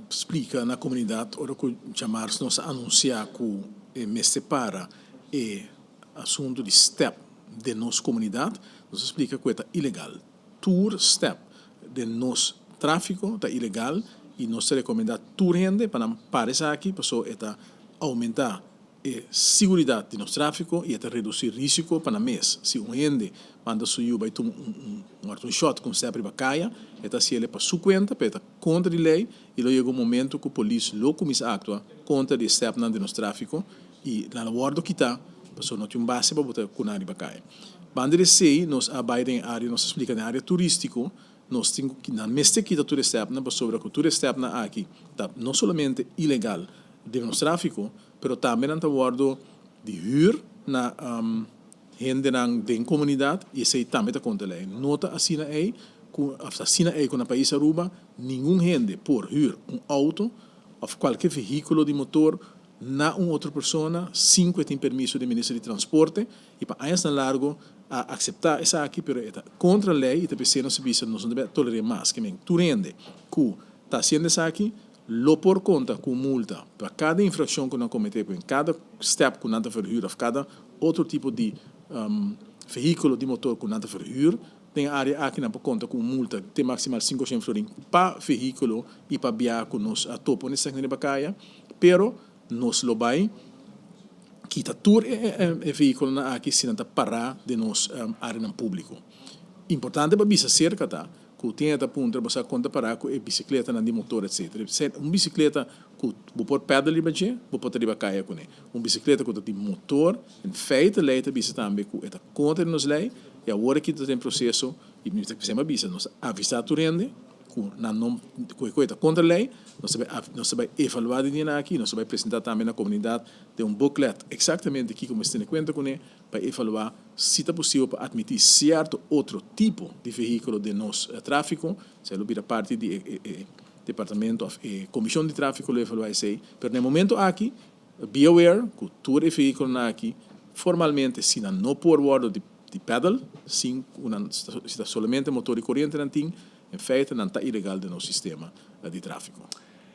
explica na comunidade, ora que chamar-se nós anunciar que me separa assunto de step de nossa comunidade, nos explica que é ilegal. Tour step de nosso tráfico está ilegal e nós recomendamos tour rende para não parar aqui, para aumentar a segurança de nosso tráfico e reduzir risco para mês. Se rende manda suyo vai tomar um shot com sempre bacaia, se ele para sua conta, para contra a lei, e logo chega um momento que a polícia logo começa a actuar contra o step de nosso tráfico e na hora que está, pessoa não tem base para botar com a bacaia. Quando sei, nós abaixo na área, nós explica na área turística, nós temos que na mesma que está tudo step, para sobre a cultura step na aqui, tá não somente ilegal de nosso tráfico, mas também na hora de huur na gente da comunidade e sei também está contra a lei. Nota assim aí, com o país Aruba, nenhum gente por huur auto ou qualquer veículo de motor na outra pessoa, sem que tenha permisso do Ministério de Transporte, e para anos largo a aceitar essa aqui, mas é contra a lei, e também se não se visa, não deve tolerar mais, que tu rende, que está sendo essa aqui, lo por conta com multa, para cada infração que não cometeu, em cada step que não está verhuur, ou cada outro tipo de veículo de motor que não está verhuur, tem área aqui na conta com multa, tem maximal 500 florins para veículo e para viajar com nós a topo nessa de bacaia, pero nos lo vai quita todo o veículo na aqui se não está parar de nos área no público. Importante para bisa cerca tá, que tem até ponto para você conta parar com bicicleta na de motor etc. Bicicleta que vou pedal baje, vou poder bacaia com ele. Bicicleta que tem motor, em feito lei tá bisa também que é contra nos lei e agora que tem processo e me está pensando bisa nós avisar tu rende na não coisa contra a lei, nós vai evaluar de aqui, nós vai apresentar também na comunidade de booklet exatamente aqui como se tem conta com ele para evaluar se está possível para admitir certo outro tipo de veículo de nosso tráfico, se ele vira parte do departamento comissão de tráfico lo evaluar isso aí, mas no momento aqui be aware que todo veículo aqui formalmente se não por word de pedal, se está somente motor e corrente não tem, em feito, não está ilegal no sistema de tráfico.